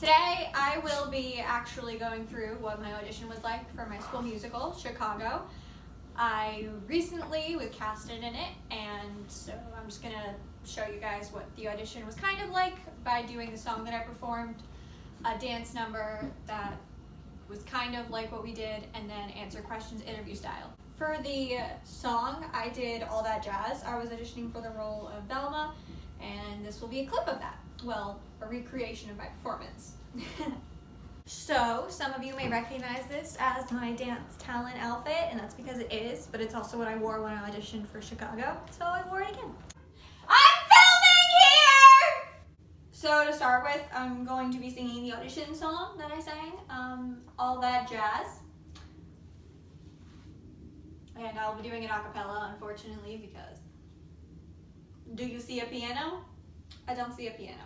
Today I will be actually going through what my audition was like for my school musical, Chicago. I recently was casted in it, and so I'm just gonna show you guys what the audition was kind of like by doing the song that I performed, a dance number that was kind of like what we did, and then answer questions interview style. For the song, I did All That Jazz. I was auditioning for the role of Velma, and this will be a clip of that. Well, a recreation of my performance. So, some of you may recognize this as my dance talent outfit, and that's because it is, but it's also what I wore when I auditioned for Chicago, so I wore it again. I'm filming here! So to start with, I'm going to be singing the audition song that I sang, All That Jazz. And I'll be doing it a cappella, unfortunately, because do you see a piano? I don't see a piano.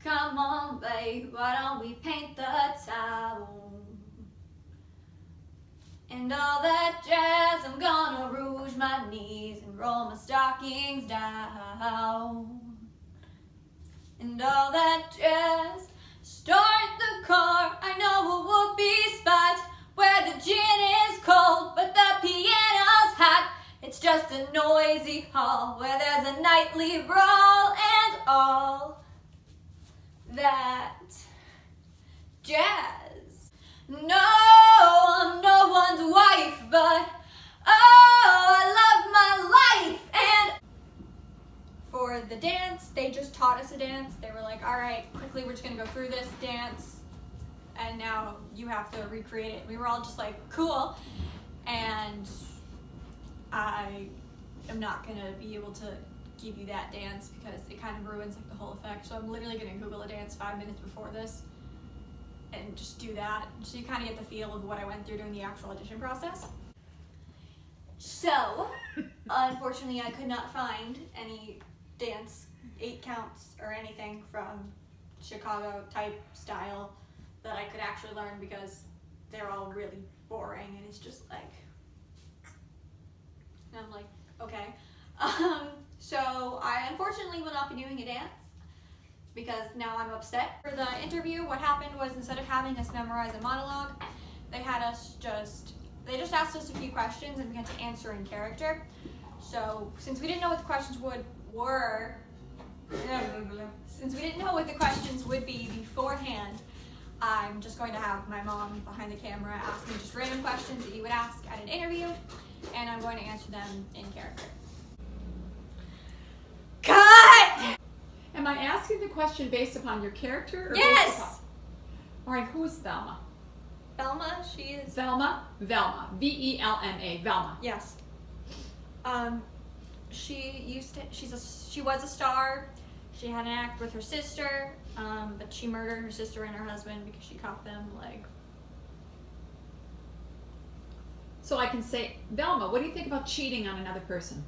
Come on, babe, why don't we paint the town? And all that jazz, I'm gonna rouge my knees and roll my stockings down. And all that jazz, start the car, I know a whoopee spot where the gin is cold, but the piano's hot. It's just a noisy hall where there's a nightly brawl and all that jazz. No, I'm no one's wife, but oh, I love my life. And for the dance, they just taught us a dance. They were like, all right, quickly, we're just gonna go through this dance, and now you have to recreate it. We were all just like, cool. And I am not gonna be able to give you that dance because it kind of ruins like the whole effect. So I'm literally gonna Google a dance 5 minutes before this and just do that, so you kind of get the feel of what I went through during the actual audition process. So, unfortunately, I could not find any dance 8 counts or anything from Chicago type style that I could actually learn because they're all really boring, and it's just like, and I'm like, okay. So I unfortunately will not be doing a dance because now I'm upset. For the interview, what happened was instead of having us memorize a monologue, they just asked us a few questions and we had to answer in character. So since we didn't know what the questions would be beforehand, I'm just going to have my mom behind the camera ask me just random questions that you would ask at an interview, and I'm going to answer them in character. Cut! Am I asking the question based upon your character? Or Yes! Based upon... All right, who is Velma? Velma, she is... Velma? Velma. V-E-L-M-A. Velma. Yes. She was a star. She had an act with her sister, but she murdered her sister and her husband because she caught them, like... So I can say, Velma, what do you think about cheating on another person?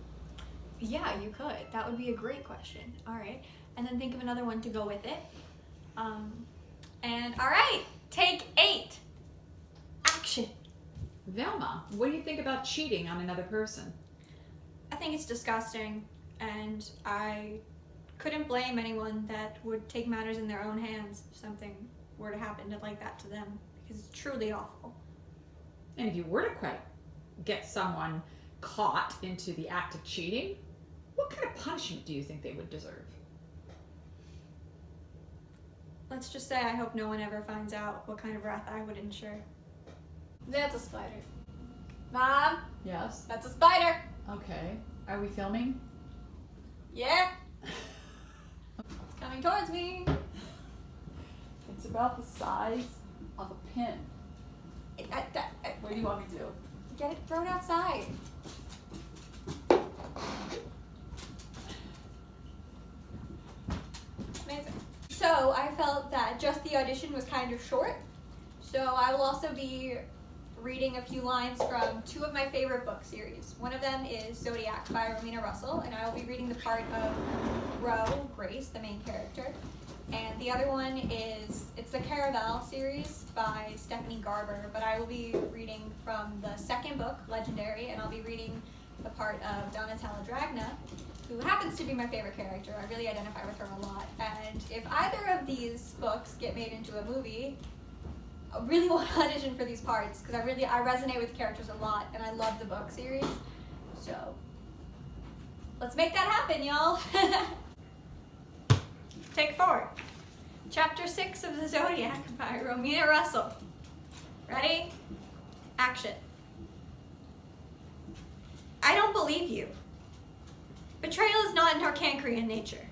Yeah, you could. That would be a great question. All right. And then think of another one to go with it. And all right, take 8. Action. Velma, what do you think about cheating on another person? I think it's disgusting, and I couldn't blame anyone that would take matters in their own hands if something were to happen like that to them, because it's truly awful. And if you were to get someone caught into the act of cheating, what kind of punishment do you think they would deserve? Let's just say I hope no one ever finds out what kind of wrath I would ensure. That's a spider. Mom? Yes? That's a spider. Okay. Are we filming? Yeah. It's coming towards me. It's about the size of a pin. What do you want me to do? Get it thrown outside. Amazing. So I felt that just the audition was kind of short, so I will also be reading a few lines from 2 of my favorite book series. One of them is Zodiac by Rowena Russell, and I will be reading the part of Grace, the main character. And the other one is, it's the Caraval series by Stephanie Garber, but I will be reading from the second book, Legendary, and I'll be reading the part of Donatella Dragna. who happens to be my favorite character. I really identify with her a lot. And if either of these books get made into a movie, I really want to audition for these parts because I resonate with the characters a lot and I love the book series. So let's make that happen, y'all. Take 4. Chapter 6 of the Zodiac by Romina Russell. Ready? Action. I don't believe you. Betrayal is not in our Cancrean nature.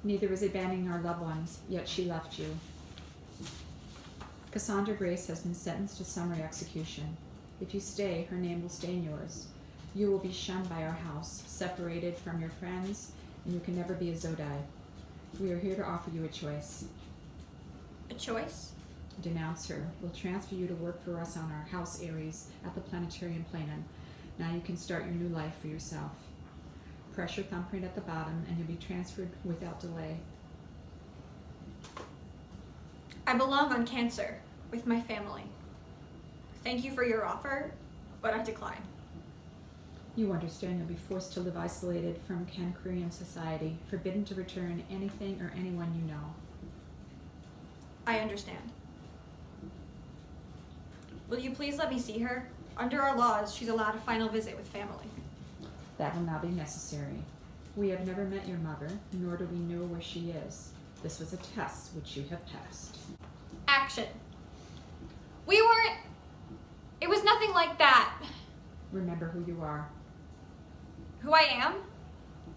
Neither is abandoning our loved ones, yet she left you. Cassandra Grace has been sentenced to summary execution. If you stay, her name will stain yours. You will be shunned by our house, separated from your friends, and you can never be a Zodai. We are here to offer you a choice. A choice? Denounce her. We'll transfer you to work for us on our house Aries at the Planetarium Planet. Now you can start your new life for yourself. Press your thumbprint at the bottom and you'll be transferred without delay. I belong on Cancer with my family. Thank you for your offer, but I decline. You understand you'll be forced to live isolated from Cancrean society, forbidden to return anything or anyone you know. I understand. Will you please let me see her? Under our laws, she's allowed a final visit with family. That will not be necessary. We have never met your mother, nor do we know where she is. This was a test which you have passed. Action. It was nothing like that. Remember who you are. Who I am?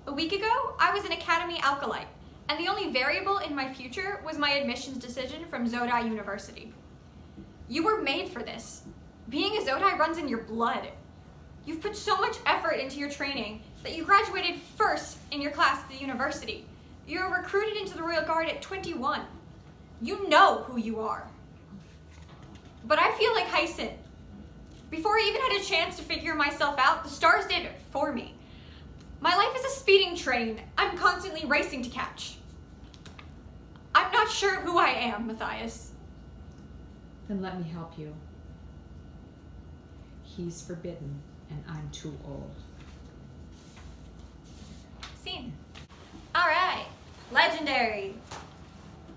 A week ago, I was an Academy Alkalite, and the only variable in my future was my admissions decision from Zodai University. You were made for this. Being a Zodai runs in your blood. You've put so much effort into your training that you graduated first in your class at the university. You were recruited into the Royal Guard at 21. You know who you are. But I feel like Hyson. Before I even had a chance to figure myself out, the stars did it for me. My life is a speeding train I'm constantly racing to catch. I'm not sure who I am, Matthias. Then let me help you. He's forbidden, and I'm too old. Scene. All right, legendary.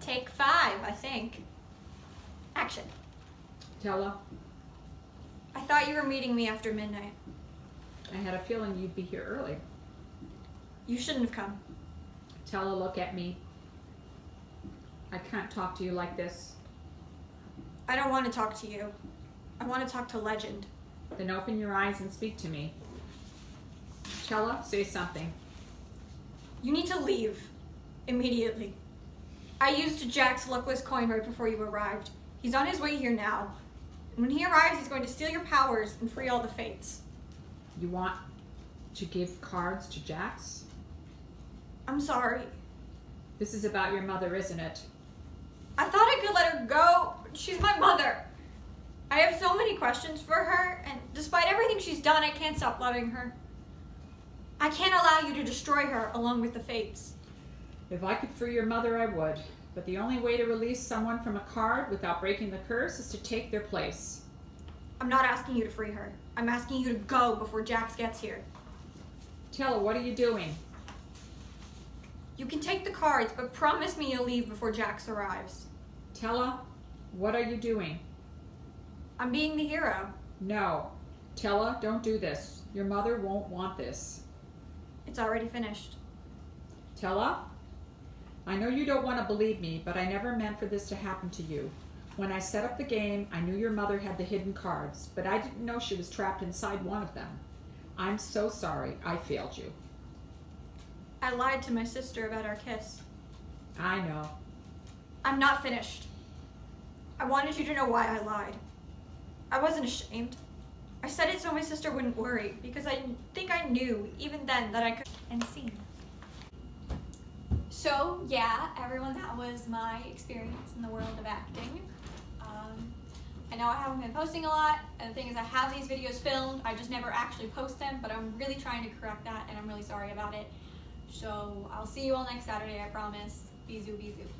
Take 5, I think. Action. Della, I thought you were meeting me after midnight. I had a feeling you'd be here early. You shouldn't have come. Della, look at me. I can't talk to you like this. I don't want to talk to you. I want to talk to Legend. Then open your eyes and speak to me. Chella, say something. You need to leave. Immediately. I used Jack's luckless coin right before you arrived. He's on his way here now. And when he arrives, he's going to steal your powers and free all the fates. You want to give cards to Jax? I'm sorry. This is about your mother, isn't it? I thought I could let her go. She's my mother. I have so many questions for her, and despite everything she's done, I can't stop loving her. I can't allow you to destroy her along with the fates. If I could free your mother, I would. But the only way to release someone from a card without breaking the curse is to take their place. I'm not asking you to free her. I'm asking you to go before Jax gets here. Tella, what are you doing? You can take the cards, but promise me you'll leave before Jax arrives. Tella, what are you doing? I'm being the hero. No. Tella, don't do this. Your mother won't want this. It's already finished. Tella? I know you don't want to believe me, but I never meant for this to happen to you. When I set up the game, I knew your mother had the hidden cards, but I didn't know she was trapped inside one of them. I'm so sorry I failed you. I lied to my sister about our kiss. I know. I'm not finished. I wanted you to know why I lied. I wasn't ashamed. I said it so my sister wouldn't worry, because I think I knew, even then, that I could. And scene. So, yeah, everyone, that was my experience in the world of acting. I know I haven't been posting a lot, and the thing is I have these videos filmed, I just never actually post them, but I'm really trying to correct that, and I'm really sorry about it. So, I'll see you all next Saturday, I promise. Bisous, bisous.